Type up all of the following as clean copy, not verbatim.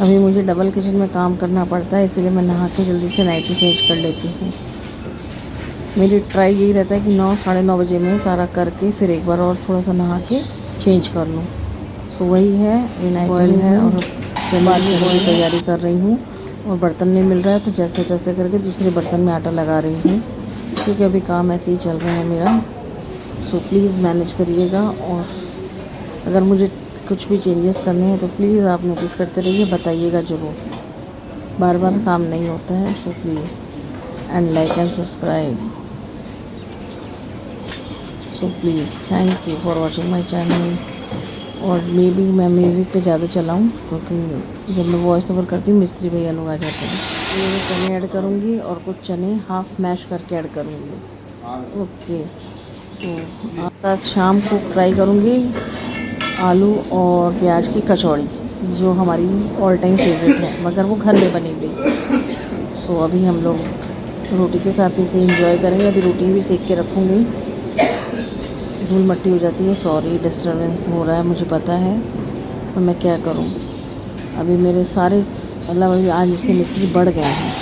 अभी मुझे double kitchen में काम करना पड़ता है, इसीलिए मैं नहा के जल्दी से नाइटी चेंज कर लेती हूँ। मेरी ट्राई यही रहता है कि 9 साढ़े 9 बजे में सारा करके फिर एक बार और थोड़ा सा नहा के चेंज कर लूँ। सो वही है, ये नाइट बॉयल है और बाल की तैयारी कर रही हूँ। और बर्तन नहीं मिल रहा है तो जैसे तैसे करके दूसरे बर्तन में आटा लगा रही हूँ, क्योंकि अभी काम ऐसे ही चल रहा है मेरा। सो प्लीज़ मैनेज करिएगा, और अगर मुझे कुछ भी चेंजेस करने हैं तो प्लीज़ आप नोटिस करते रहिए, बताइएगा ज़रूर। बार बार काम नहीं होता है। So please and like and subscribe. So please thank you for watching my channel. और मे बी मैं म्यूज़िक पे ज़्यादा चलाऊँ, क्योंकि जब मैं वॉइस ओवर करती हूँ मिस्त्री भैया लोग आ जाते हैं। ये चने ऐड करूँगी और कुछ चने हाफ मैश करके ऐड करूँगी। ओके, तो आज शाम को ट्राई करूँगी आलू और प्याज की कचौड़ी, जो हमारी ऑल टाइम फेवरेट है, मगर वो घर में बनी हुई। सो अभी हम लोग रोटी के साथ इसे एंजॉय करेंगे। अभी रोटी भी सेक के रखूँगी। धूल मट्टी हो जाती है, सॉरी डिस्टर्बेंस हो रहा है, मुझे पता है, पर मैं क्या करूं। अभी मेरे सारे मतलब अभी आज से मिस्त्री बढ़ गए हैं।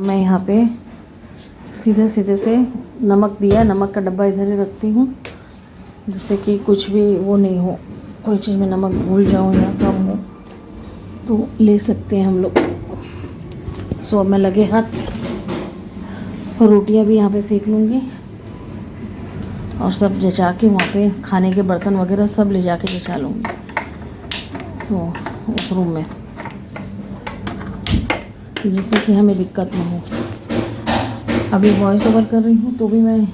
मैं यहाँ पे सीधे सीधे से नमक दिया, नमक का डब्बा इधर ही रखती हूँ जिससे कि कुछ भी वो नहीं हो, कोई चीज़ में नमक भूल जाऊँ या कम हो तो ले सकते हैं हम लोग। सो अब मैं लगे हाथ रोटियाँ भी यहाँ पे सेक लूँगी और सब जचा के वहाँ पे खाने के बर्तन वगैरह सब ले जाके जचा लूँगी सो उस रूम में, जिससे कि हमें दिक्कत ना हो। अभी वॉइस ओवर कर रही हूँ तो भी मैं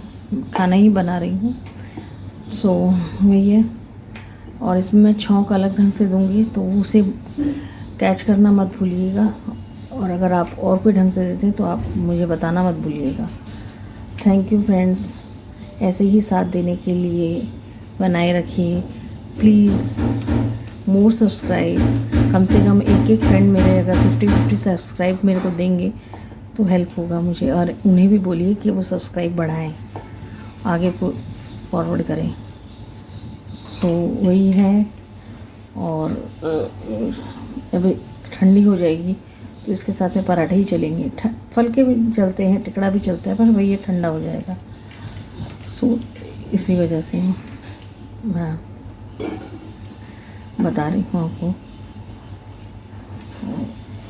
खाना ही बना रही हूँ सो वही है। और इसमें मैं छौंक अलग ढंग से दूँगी तो उसे कैच करना मत भूलिएगा, और अगर आप और कोई ढंग से देते हैं तो आप मुझे बताना मत भूलिएगा। थैंक यू फ्रेंड्स, ऐसे ही साथ देने के लिए बनाए रखिए। प्लीज़ मोर सब्सक्राइब, कम से कम एक फ्रेंड मेरे अगर 50-50 सब्सक्राइब मेरे को देंगे तो हेल्प होगा मुझे, और उन्हें भी बोलिए कि वो सब्सक्राइब बढ़ाएं, आगे फॉरवर्ड करें। सो वही है। और अभी ठंडी हो जाएगी तो इसके साथ में पराठे ही चलेंगे, फलके भी चलते हैं, टिकड़ा भी चलता है, पर वही ये ठंडा हो जाएगा। सो इसी वजह से मैं बता रही हूँ आपको।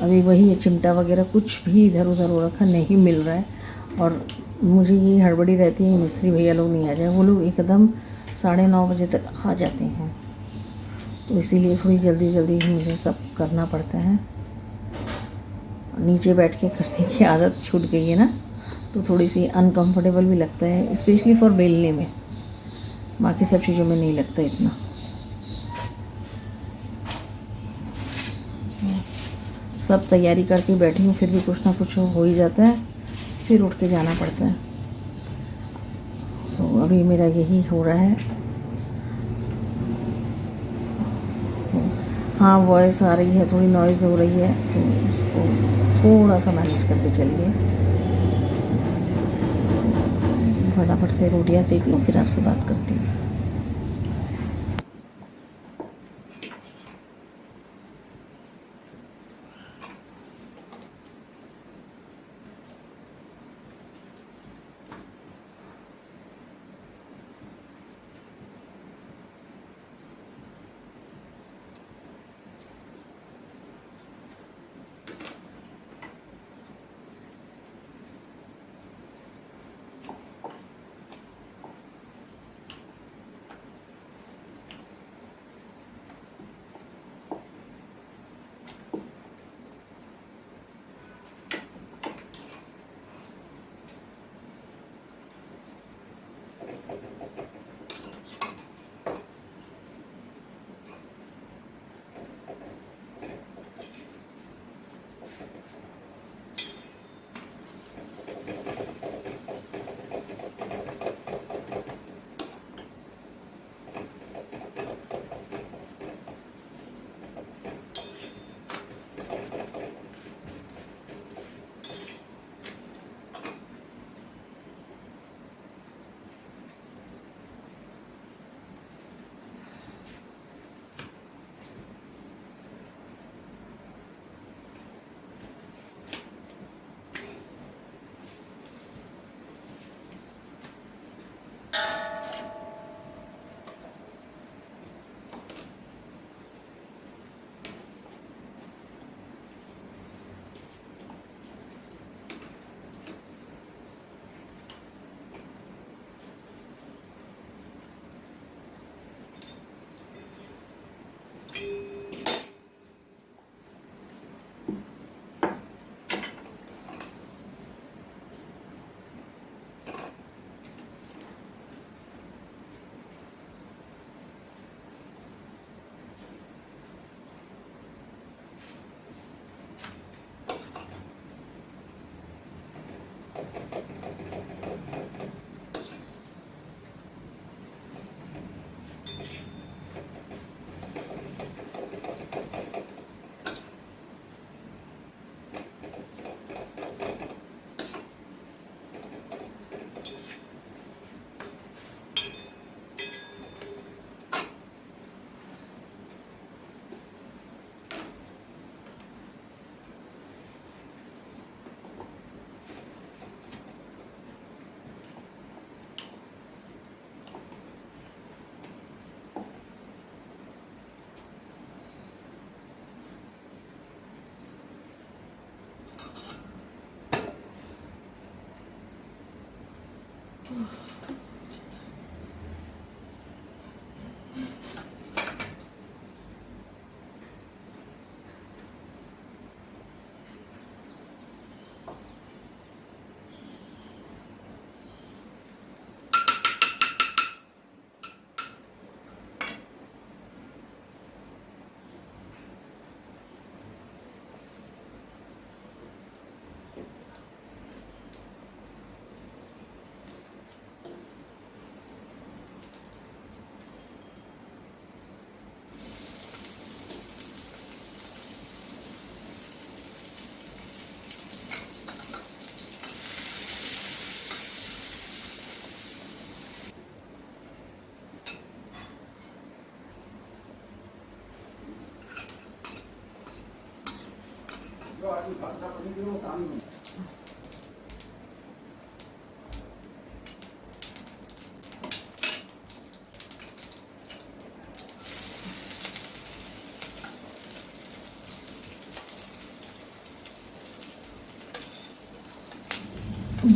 अभी वही है, चिमटा वगैरह कुछ भी इधर उधर हो रखा नहीं मिल रहा है, और मुझे ये हड़बड़ी रहती है मिस्त्री भैया लोग नहीं आ जाए। वो लोग एकदम 9:30 बजे तक आ जाते हैं, तो इसीलिए थोड़ी जल्दी जल्दी मुझे सब करना पड़ता है। नीचे बैठ के करने की आदत छूट गई है ना, तो थोड़ी सी अनकंफर्टेबल भी लगता है, स्पेशली फॉर बेलने में। बाकी सब चीज़ों में नहीं लगता इतना। सब तैयारी करके बैठी हूँ, फिर भी कुछ ना कुछ हो ही जाता है, फिर उठ के जाना पड़ता है। सो अभी मेरा यही हो रहा है। हाँ, वॉइस आ रही है, थोड़ी नॉइज़ हो रही है, तो उसको थोड़ा सा मैनेज करके चलिए। फटाफट से रोटियां सेक लो, फिर आपसे बात करती हूँ।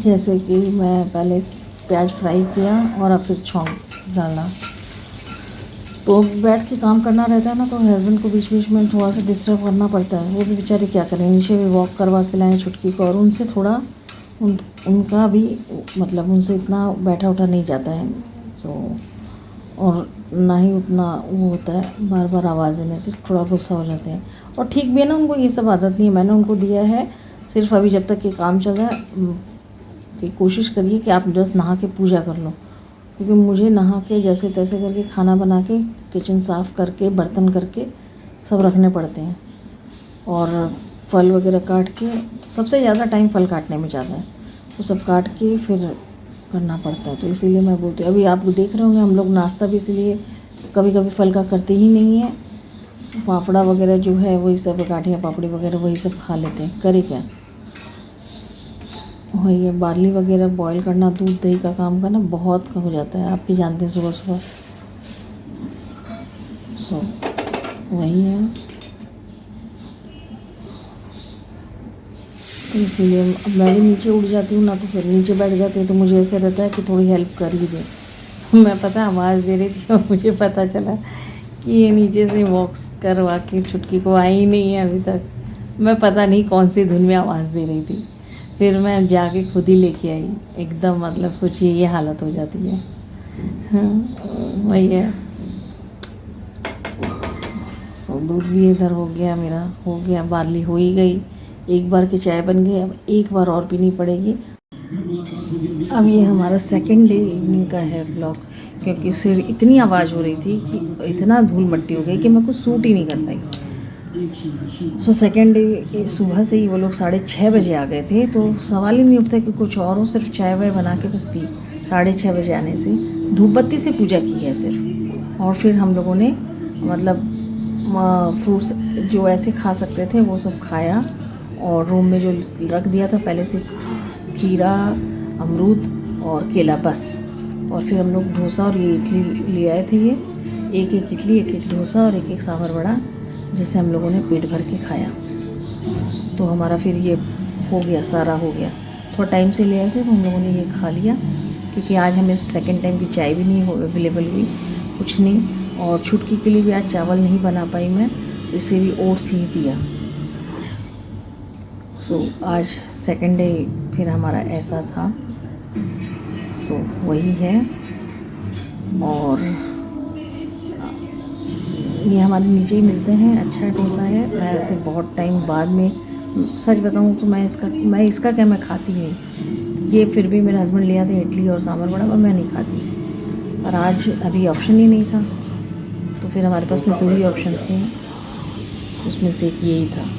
जैसे कि मैं पहले प्याज फ्राई किया और अब फिर छौंक डाला। तो बैठ के काम करना रहता है ना, तो हस्बैंड को बीच बीच में थोड़ा सा डिस्टर्ब करना पड़ता है। वो भी बेचारे क्या करें, नीचे भी वॉक करवा के लाएँ छुटकी को, और उनसे थोड़ा उनका भी मतलब उनसे इतना बैठा उठा नहीं जाता है। सो और ना ही उतना वो होता है, बार बार आवाज़ देने से थोड़ा गुस्सा हो जाते हैं। और ठीक भी है ना, उनको ये सब आदत नहीं है। मैंने उनको दिया है सिर्फ अभी जब तक ये काम चल रहा है कि कोशिश करिए कि आप बस नहा के पूजा कर लो, क्योंकि मुझे नहा के जैसे तैसे करके खाना बना के किचन साफ़ करके बर्तन करके सब रखने पड़ते हैं। और फल वगैरह काट के, सबसे ज़्यादा टाइम फल काटने में ज़्यादा है, तो सब काट के फिर करना पड़ता है। तो इसीलिए मैं बोलती हूँ, अभी आप देख रहे होंगे हम लोग नाश्ता भी इसलिए कभी कभी फल का करते ही नहीं है। पापड़ा वगैरह जो है वही सब, गाठियाँ पापड़ी वगैरह वही सब खा लेते हैं। करे क्या, वही है। बार्ली वगैरह बॉईल करना, दूध दही का काम करना बहुत हो जाता है, आप भी जानते हैं, सुबह सुबह। सो वही है, तो इसीलिए अब मैं भी नीचे उठ जाती हूँ ना, तो फिर नीचे बैठ जाती हूँ, तो मुझे ऐसे रहता है कि थोड़ी हेल्प कर ही दे। मैं पता आवाज़ दे रही थी और मुझे पता चला कि ये नीचे से वॉक्स करवा के छुटकी को आई ही नहीं है अभी तक। मैं पता नहीं कौन सी धुन में आवाज़ दे रही थी, फिर मैं जाके खुद ही लेके आई एकदम। मतलब सोचिए ये हालत हो जाती है। हाँ वही है। सो दूध भी इधर हो गया, मेरा हो गया, बार्ली हो ही गई। एक बार की चाय बन गई, अब एक बार और पीनी पड़ेगी। अब ये हमारा सेकंड डे इवनिंग का है व्लॉग, क्योंकि सिर इतनी आवाज़ हो रही थी कि इतना धूल मट्टी हो गई कि मैं कुछ सूट ही नहीं कर पाई। सो सेकंड डे सुबह से ही वो लोग 6:30 बजे आ गए थे, तो सवाल ही नहीं उठता कि कुछ और हो, सिर्फ चाय वाय बना के बस पी। 6:30 बजे आने से धूप बत्ती से पूजा की है सिर्फ। और फिर हम लोगों ने मतलब फ्रूट्स जो ऐसे खा सकते थे वो सब खाया, और रूम में जो रख दिया था पहले से, खीरा, अमरूद और केला बस। और फिर हम लोग डोसा और ये इडली ले आए थे, ये एक एक इडली, एक एक डोसा और एक एक सांभर वड़ा, जिससे हम लोगों ने पेट भर के खाया। तो हमारा फिर ये हो गया, सारा हो गया। थोड़ा टाइम से ले आए थे तो हम लोगों ने ये खा लिया, क्योंकि आज हमें सेकंड टाइम की चाय भी नहीं अवेलेबल हुई, कुछ नहीं। और छुटकी के लिए भी आज चावल नहीं बना पाई मैं, तो इसे भी ओट्स ही दिया। सो आज सेकंड डे फिर हमारा ऐसा था। सो वही है। और ये हमारे नीचे ही मिलते हैं, अच्छा डोसा है। मैं ऐसे बहुत टाइम बाद में, सच बताऊँ तो मैं इसका क्या, मैं खाती नहीं। ये फिर भी मेरे हस्बैंड ले आते इडली और सांभर वड़ा, पर मैं नहीं खाती। और आज अभी ऑप्शन ही नहीं था, तो फिर हमारे पास में 2 ही ऑप्शन थे, उसमें से एक यही था।